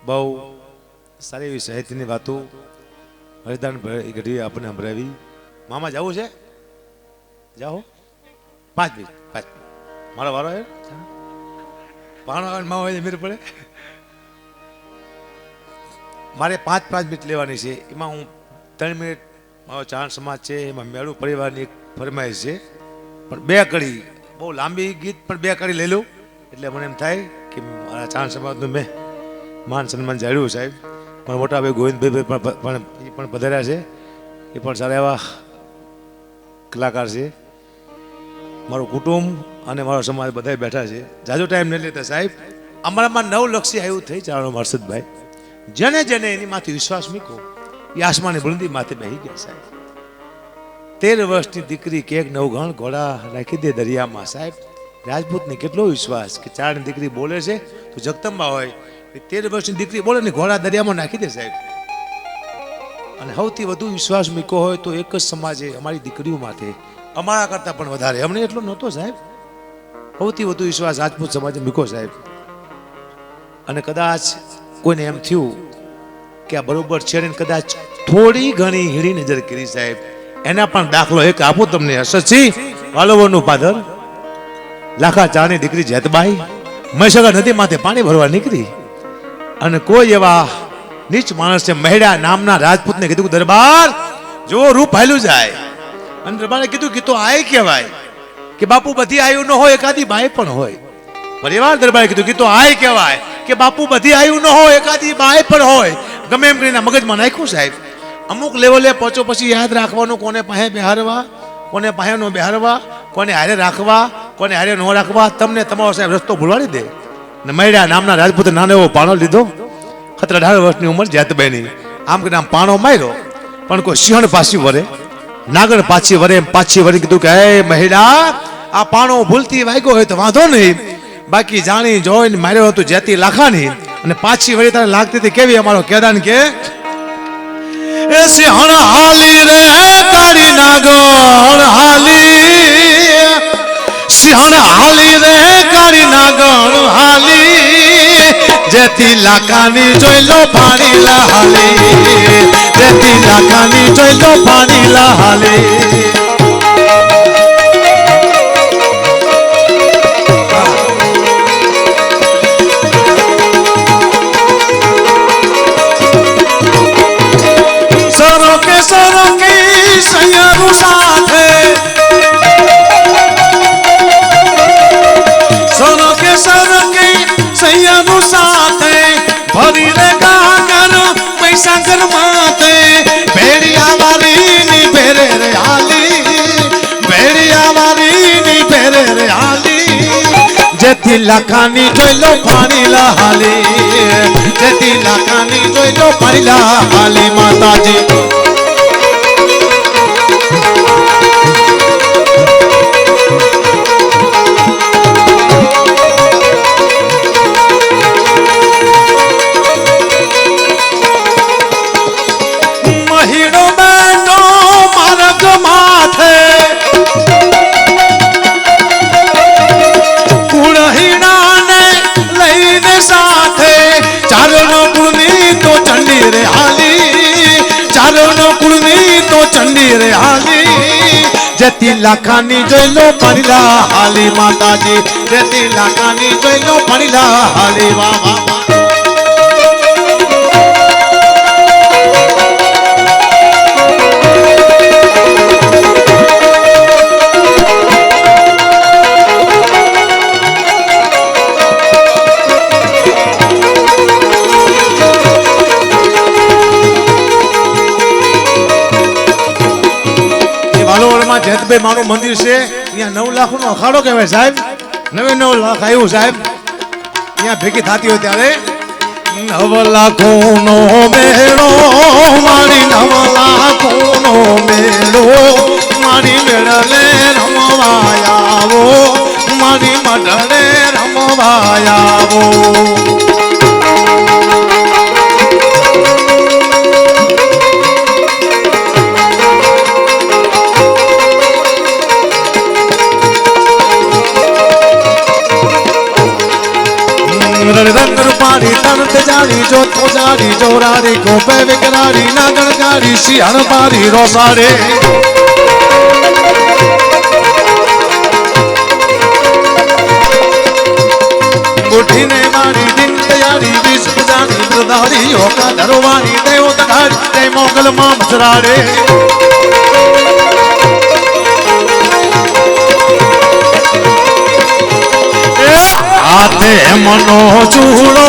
બહુ સારી એવી સાહિત્યની વાતો હરિદાન ગઢવી આપણને સંભળાવી. મામા જવું છે? જાઓ 5 મિનિટ 5 મારો વારો હે. પાણો આવે મામા હોય મેર પડે. મારે 5 મિનિટ લેવાની છે. એમાં હું 3 મિનિટ મારો ચારણ સમાજ છે, એમાં મેળું પરિવારની એક ફરમાઈશ છે, પણ 2 કડી બહુ લાંબી ગીત પણ 2 કડી લઈ લઉં એટલે મને એમ થાય કે મારા ચારણ સમાજનું મેં માન સન્માન જાળવ્યું. સાહેબ પણ મોટા ભાઈ ગોવિંદભાઈ પણ પધાર્યા છે, એ પણ સારા એવા કલાકાર છે. મારું કુટુંબ અને મારો સમાજ બધા બેઠા છે. જાજો ટાઈમ નહીં લેતા સાહેબ. અમારામાં 9 લક્ષી આવ્યું થઈ ચારણો હર્ષદભાઈ. જેને જેને એની માથે વિશ્વાસ મૂક્યો એ આસમાની બુલંદી માથે બેસી ગયા સાહેબ. 13 વર્ષની દીકરી કેક 9 ગણ ઘોડા રાખી દે દરિયામાં. સાહેબ રાજપૂતને કેટલો વિશ્વાસ કે ચારની દીકરી બોલે છે તો જગદંબા હોય, 13 વર્ષની દીકરી બોલે ને ઘોડા દરિયામાં નાખી દે સાહેબ. અને સૌથી વધુ વિશ્વાસ મૂક્યો હોય તો એક જ સમાજે અમારી દીકરીઓ માથે, અમારા કરતાં પણ વધારે. અમને એટલો નહોતો સાહેબ. સૌથી વધુ વિશ્વાસ રાજપૂત સમાજે મૂક્યો સાહેબ. અને કદાચ કોઈને એમ થયું કે આ બરોબર છે ને કદાચ થોડી ઘણી હીડી નજર કરી સાહેબ, એના પણ દાખલો એક આપું તમને. હર્ષદસિંહ વાલોવરનું પાદર લાખા ચારની દીકરી જેતબાઈ મહીસાગર નદી માથે પાણી ભરવા નીકળી અને કોઈ એવા નીચ માણસે મહેડા નામના રાજપૂતને કીધું દરબાર જો રૂપ હાલ્યું જાય. અને દરબારે કીધું કે તો આય કહેવાય કે બાપુ બધી આયુ ન હોય, એકાદી બાઈ પણ હોય. પરિવાર દરબારે કીધું કે તો આય કહેવાય કે બાપુ બધી આયુ ન હોય, એકાદી બાઈ પણ હોય. ગમે એમ કરીને મગજમાં નાખ્યું સાહેબ. અમુક લેવલે પહોંચો પછી યાદ રાખવાનું કોને પાસે બેહારવા, કોને પાસે ન બેહારવા, કોને હારે રાખવા, કોને હારે ન રાખવા. તમને તમારો સાહેબ રસ્તો ભૂલાડી દે. ને મૈડા નામના રાજપૂતે નાનો એવો પાણો લીધો, 18 વર્ષની ઉંમર જેતબાઈની. આમ કે આમ પાણો માર્યો પણ કોઈ સિંહણ પાછી વરે, નાગર પાછી વરે. એમ પાછી વરી કીધું કે હે મૈડા આ પાણો ભૂલતી વાગ્યો હોય તો વાંધો નહીં, બાકી જાણી જોઈને માર્યો હતો જેતી લાખાની. અને પાછી વળી તારે લાગતી હતી કેવી? અમારો કેદાન કે એ સિંહણ હાલી રે તારી નાગણ હાલી, સિંહણ હાલી રે કાળી નાગણ હાલી, જેથી લાખાની જોઈ લો પાણી લા હાલી, જેથી લાખાની જોઈ લો પાણી લા હાલી. સૈયાનું સાથે સરકે સરકે સૈયાનું સાથે ભરી રે ગાગર મહીસાગર માથે ભેડિયા વાળીની ભેરે રે હાલી, ભેડિયા વાળીની ભેરે રે હાલી, જેથી લાખાની જોઈ લો પાણી લા હાલી, જેથી લાખાની જોઈ લો પાણી લા હાલી. માતાજી ચંડી રે હાલી, જેથી લાખાની જોઈ લો પાણી લા હાલી. માતાજી જેથી લાખાની જોઈ લો પાણી લા હાલી. વાહ વાહ વાહ. જેતભાઈ મારું મંદિર છે, અહીંયા 9 લાખનો અખાડો કહેવાય સાહેબ. 9 લાખ આવ્યું સાહેબ અહીંયા ભેગી થતી હોય ત્યારે. 9 લાખનો મેળો મારી, 9 લાખનો મેળો મારી, મેળલે રમવા આવો મારી, મઢડે રમવા આવો. રંગ રૂપા મારી તનત જાણી જોત પૂજારી જોરારી ગોપે વિકરારી નાગણકારી શિયાળ મારી રોસાડે ઉઠીને મારી દિન તૈયારી વિષ જાણી મૃદારી યોગા ધરવાની દેવ તગાડી જય મોગલ માં મચરાડે હાથે મનો ચૂડો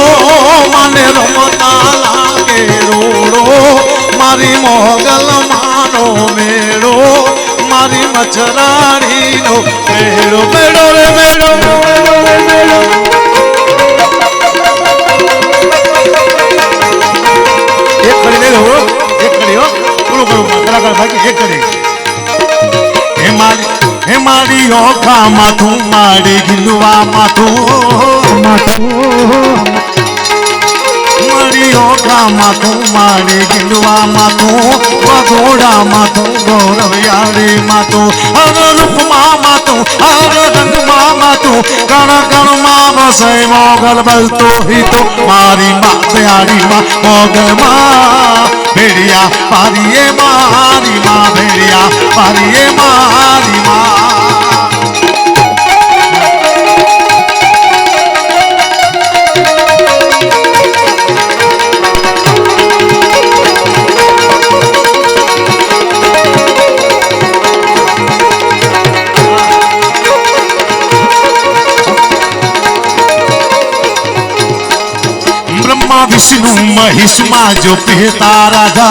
મને રમતા લાગે રોડો મારી મોગલ માનો મેળો મારી મચરાડી નો મેળો મેળો રે મેળો મેળો એક કરી લે લો એક કરી હો પૂરું કરું કલાકાર ભાઈ એક કરી હે મારી ઓખા માથું મારી ગિલવા માથું મારી ઓખા માથું મારી ગિલવા માથું પગોડા માથું ગૌરવયાળી માથું હર રૂપમાં માથું હર રંગમાં માથું કણ કણમાં વસે મોગલ બલતો હિતો મારી માં પ્યારી માં મોગલમાં ભેડિયા પારીએ મારી માં ભેડિયા પારીએ મારી માં ब्रह्मा विष्णु महेश मां जो पिता राधा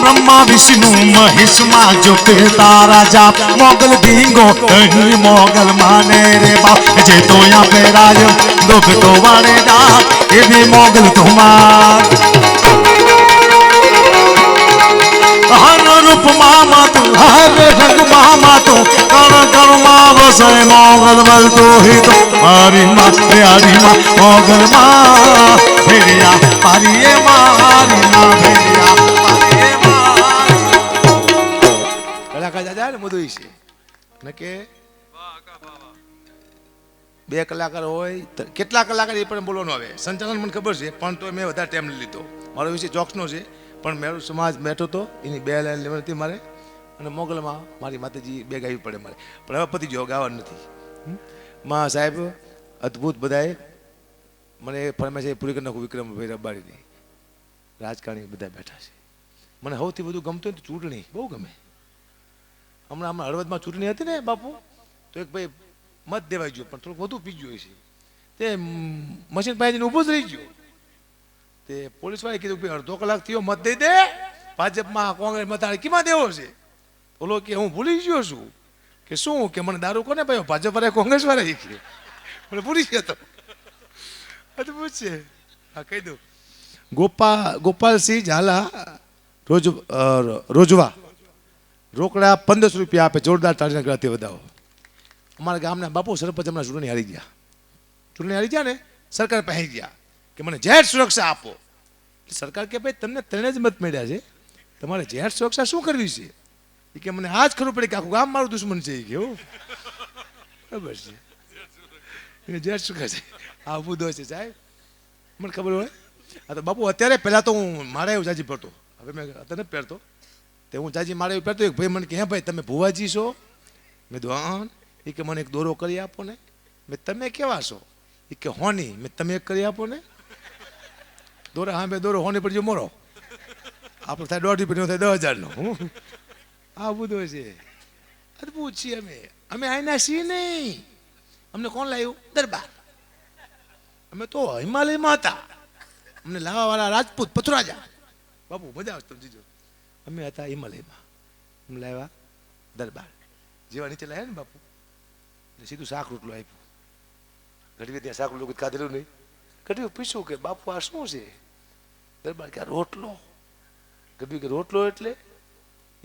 ब्रह्मा विष्णु महेश मां जो पिता राजा मोगल धींगो कहीं मोगल माने रे बाप जे तो यहाँ पे राज दुख तो वाणे दा ये भी मोगल तुम्हार हर रूप मामा तू हर रंग मामा तू कण कण माँ बसे मोगल बल तू ही तो मारी माँ प्यारी माँ मोगल माँ भेड़िया मारी मारी माँ भेड़िया मारी मारी કલાકાર દાદા ને બધું છે ને કે બે કલાકાર હોય કેટલા કલાકાર એ પણ બોલવાનું આવે સંચાલન મને ખબર છે પણ તો મેં વધારે ટાઈમ લીધો મારો વિષય જોક્સનો છે પણ મેળો સમાજ બેઠો તો એની બે લાઈન લેવાની હતી મારે અને મોગલમાં મારી માતાજી બે ગાવી પડે મારે પણ હવે પતિ જો ગાવાનું નથી માં સાહેબ અદ્ભુત બધાએ મને ફરમાઈશ પૂરી કરી નાખું વિક્રમભાઈ રબારીની રાજકારણી બધા બેઠા છે મને સૌથી વધુ ગમતું હોય તો ચૂંટણી બહુ ગમે હમણાં હળવદમાં ચૂંટણી હતી ને બાપુ તો એક ભાઈ મત દેવાઈ ગયો પણ થોડુંક વધુ પી ગયું છે તે મશીન પાસે ઊભો જ રહી ગયો તે પોલીસ વાળાએ કીધું કે અડધો કલાક થયો મત દઈ દે ભાજપમાં કોંગ્રેસ મત કેમાં દેવો છે બોલો કે હું ભૂલી ગયો છું કે શું કે મને દારૂ કોને ભાઈ ભાજપ વાળા કોંગ્રેસ વાળા કે મને ભૂલી ગયો તો અદભુત છે હા કહી દઉં ગોપાલસિંહ ઝાલા રોજવા રોકડા 1500 રૂપિયા આપે જોરદાર તાળીના ગળાથી વધાવો અમારા ગામના બાપુ સરપંચ હમણાં ચૂંટણી હારી ગયા ને સરકાર પહેરી ગયા કે મને જાહેર સુરક્ષા આપો સરકાર કે ભાઈ તમને 3 જ મત મળ્યા છે તમારે જાહેર સુરક્ષા શું કરવી છે એ કે મને આજ ખબર પડી કે આખું ગામ મારું દુશ્મન છે એ કેવું બરાબર છે જાહેર સુરક્ષા છે આ બુધો છે સાહેબ મને ખબર હોય આ તો બાપુ અત્યારે પહેલાં તો હું મારે એવું જાજી પડતો હવે મેં અત્યારે પહેરતો તે હું જાજી મારે એવું પહેરતો એક ભાઈ મને કે હે ભાઈ તમે ભુવાજી છો મેં તો હા એ કે મને એક દોરો કરી આપો ને મેં તમે કેવા છો એ કે હોની મેં તમે એક કરી આપો ને દોરા હા મેં દોરો હોની પડજો મોરો આપણે થાય 1.5 રૂપિયાનો થાય 10,000નો આ બધું છે અદભુત છીએ અમે આઈના છીએ નહીં અમને કોણ લાવ્યું દરબાર અમે તો હિમાલયમાં હતા અમને લાવવાવાળા રાજપૂત પથરાજા બાપુ મજા આવશે તમે અમે હતા હિમાલયમાં અમને લાવ્યા દરબાર જેવા નીચે લાવ્યા ને બાપુ એટલે સીધું શાક રોટલો આપ્યું ગઢવી ત્યાં શાક રોટલું ખાધેલું નહીં ગઢવી પૂછ્યું કે બાપુ આ શું છે દરબાર કે રોટલો ગઢવી કે રોટલો એટલે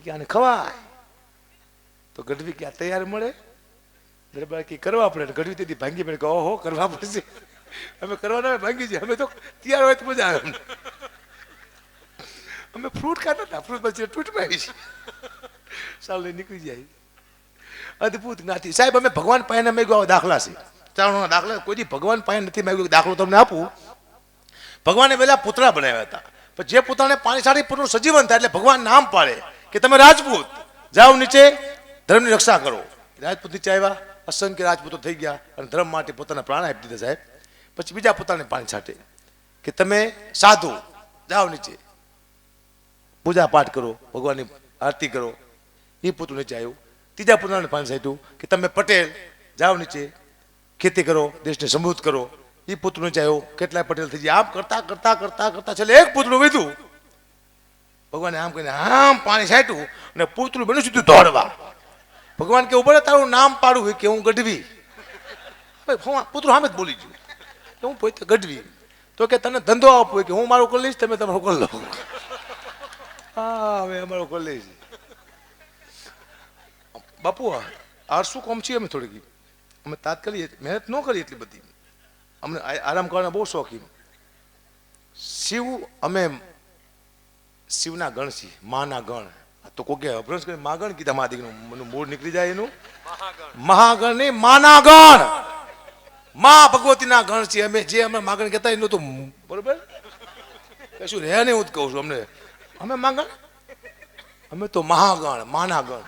કે આને ખવાય તો ગઢવી કે આ તૈયાર મળે દરબાર કે કરવા પડે ગઢવી તેથી ભાંગી પડે કે ઓહો કરવા પડશે અમે કરવા ના ભાંગી છીએ અમે તો તૈયાર હોય તો મજા આવે અમે ફ્રૂટ ખાતા હતા ફ્રૂટ પછી તૂટમાં આવી છે સાલ લઈ નીકળી જાય અદભુત જ્ઞાતિ સાહેબ. અમે ભગવાન પાસે મેં આવા દાખલા છે, ચારણોના દાખલા. કોઈ દી ભગવાન પાસે નથી મેં દાખલો તમને આપું. ભગવાને પહેલા પૂતળા બનાવ્યા હતા, પણ જે પૂતળાને પાણી છાડી પૂતળું સજીવન થાય એટલે ભગવાન નામ પાડે કે તમે રાજપૂત જાઓ નીચે ધર્મની રક્ષા કરો. રાજપૂત નીચે આવ્યા, અસંખ્ય રાજપૂતો થઈ ગયા અને ધર્મ માટે પોતાના પ્રાણ આપી દીધા સાહેબ. પછી બીજા પૂતળાને પાણી છાંટે કે તમે સાધુ જાઓ નીચે પૂજા પાઠ કરો, ભગવાનની આરતી કરો. એ પૂતળું નીચે આવ્યું. ત્રીજા પૂતળાને પાણી છાંટ્યું કે તમે પટેલ જાઓ નીચે ખેતી કરો, દેશને સમૃદ્ધ કરો. એ પૂતળું નીચે આવ્યું. કેટલાય પટેલ થઈ ગયા. આમ કરતા કરતા કરતા કરતા છેલ્લે એક પૂતળું વધ્યું. ભગવાને આમ કહીને આમ પાણી છાંટ્યું અને પૂતળું બન્યું સીધું દોડવા. ભગવાન કે ઉભો તારું નામ પાડું હોય કે હું ગઢવી. પૂતળું સામે જ બોલી ગયું કે હું પોતે ગઢવી. તો કે તને ધંધો આપવો કે હું મારું કરી લઈશ, તમે તમારું કરી લો. હા હવે અમારું કરી લઈશ. બાપુ આરસું કોમ છીએ અમે થોડીક. અમે તાત્કાલિક મહેનત ન કરીએ એટલી બધી. અમને આરામ કરવાના બહુ શોખીન. શિવ અમે શિવના ગણ છીએ, માના ગણ. તો કોઈ અભ્રંશ કરી માગણ કીધા મા દીકરીનું મને મૂળ નીકળી જાય એનું. મહાગણ નહીં, માના ગણ. મા ભગવતીના ગણ છીએ અમે. જે અમે માગણ કહેતા એનું તો બરોબર કશું રહે નહીં. હું જ કહું છું અમને અમે માગણ, અમે તો મહાગણ, માના ગણ,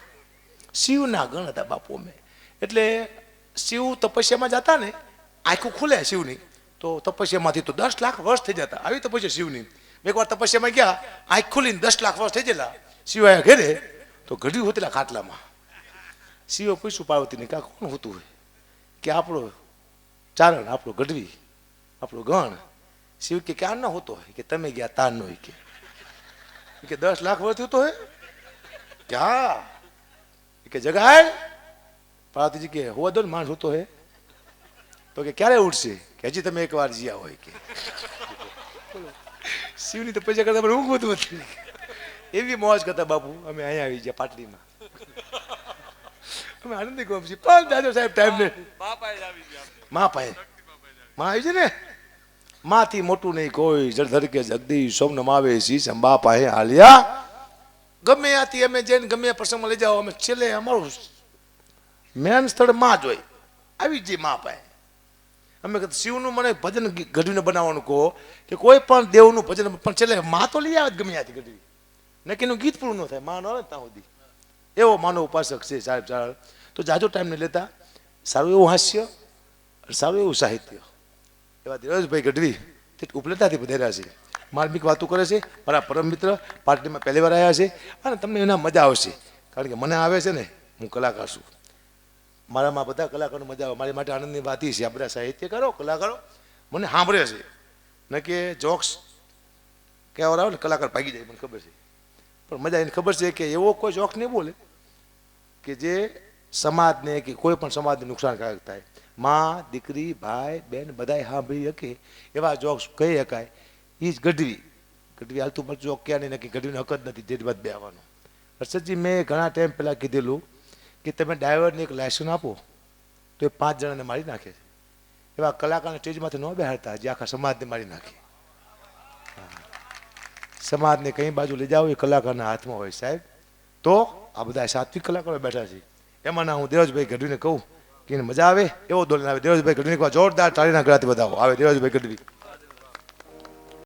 શિવના ગણ હતા બાપુ અમે. એટલે શિવ તપસ્યામાં જતા ને આંખું ખુલે શિવની તો તપસ્યામાંથી તો 10 લાખ વર્ષ થઈ જતા. આવી તપસ્યા શિવની. એકવાર તપસ્યામાં ગયા, આંખ ખુલીને 10 લાખ વર્ષ થઈ ગયેલા. શિવ આયા ઘેરે તો ગઢવી હોતેલા ખાટલામાં. શિવે પૂછ્યું પાર્વતીને કે કોણ હોતું હોય? કે આપણો ચારણ, આપણો ગઢવી, આપણો ગણ. શિવ કે ક્યાં ન હોતો હોય? કે તમે ગયા તાર નો હોય. કે 10 લાખ વર્ષ હોતો હોય? કે હા. કે જગાય. પાર્વતીજી કે હોવા દો ને માણસ હોતો હે. તો કે ક્યારે ઉઠશે? કે હજી તમે એકવાર જીયા હોય. કે શિવની તો પૈસા કરતા પણ ઊંઘ બધું હતી. એવી મોજ કરતા બાપુ. અમે અહીંયા આવી ગયા પાટલીમાં. અમે આનંદી ગોમ છીએ. પણ દાદો સાહેબ ટાઈમ ને મા પાસે માં આવી છે ને. માથી મોટું નહીં કોઈ, જળધર કે જગદીશ સોમ નમાવે શીશ અંબા પાસે હાલ્યા. ગમે ત્યાંથી અમે જઈને ગમે પ્રસંગમાં લઈ જાઓ. અમે છેલ્લે અમારું મેન સ્થળ માં જ હોય. આવી જઈએ મા પાસે. અમે શિવનું મને ભજન ગઢવીને બનાવવાનું કહો કે કોઈ પણ દેવનું ભજન, પણ છેલ્લે માં તો લઈ આવે જ ગમે ત્યાંથી ગઢવી. નક્કીનું ગીત પૂરું ન થાય, માં ન આવે ત્યાં સુધી. એવો માનો ઉપાસક છે સાહેબ ચારણ. તો જાજો ટાઈમ નહીં લેતા. સારું એવું હાસ્ય, સારું એવું સાહિત્ય. એવા ધીરજભાઈ ગઢવી તે ઉપલેટાથી પધાર્યા છે. માર્મિક વાતો કરે છે. મારા પરમ મિત્ર પાર્ટીમાં પહેલી વાર આવ્યા છે અને તમને એના મજા આવશે. કારણ કે મને આવે છે ને, હું કલાકાર છું. મારામાં બધા કલાકારો મજા આવે. મારી માટે આનંદની વાત છે આ બધા સાહિત્યકારો, કલાકારો મને સાંભળે છે. ન કે જોક્સ કહેવા આવે ને કલાકાર ભાગી જાય, મને ખબર છે. પણ મજા એને ખબર છે કે એવો કોઈ જોક્સ નહીં બોલે કે જે સમાજને કે કોઈ પણ સમાજને નુકસાનકારક થાય. માં, દીકરી, ભાઈ, બેન બધાય સાંભળી શકે એવા જોક્સ કહી શકાય. એ જ ગઢવી. ગઢવી હાલતું પણ જોક ક્યાં નહીં, નક્કી ગઢવીને હક જ નથી જેની વાત બે આવવાનો. હર્ષદજી મેં ઘણા ટાઈમ પહેલાં કીધેલું કે તમે ડ્રાઈવરને એક લાયસન્સ આપો તો એ 5 જણાને મારી નાખે છે. એવા કલાકારને સ્ટેજમાંથી ન બેહાડતા જે આખા સમાજને મારી નાખે. સમાજને કઈ બાજુ લઈ જાવ એ કલાકારના હાથમાં હોય સાહેબ. તો આ બધા સાત્વિક કલાકારો બેઠા છે. એમાંના હું દેવજભાઈ ગઢવીને કહું કે એને મજા આવે એવો દોલન આવે. દેવજભાઈ ગઢવીને જોરદાર તાળીના ગળાથી બતાવો. આવે દેવજભાઈ ગઢવી.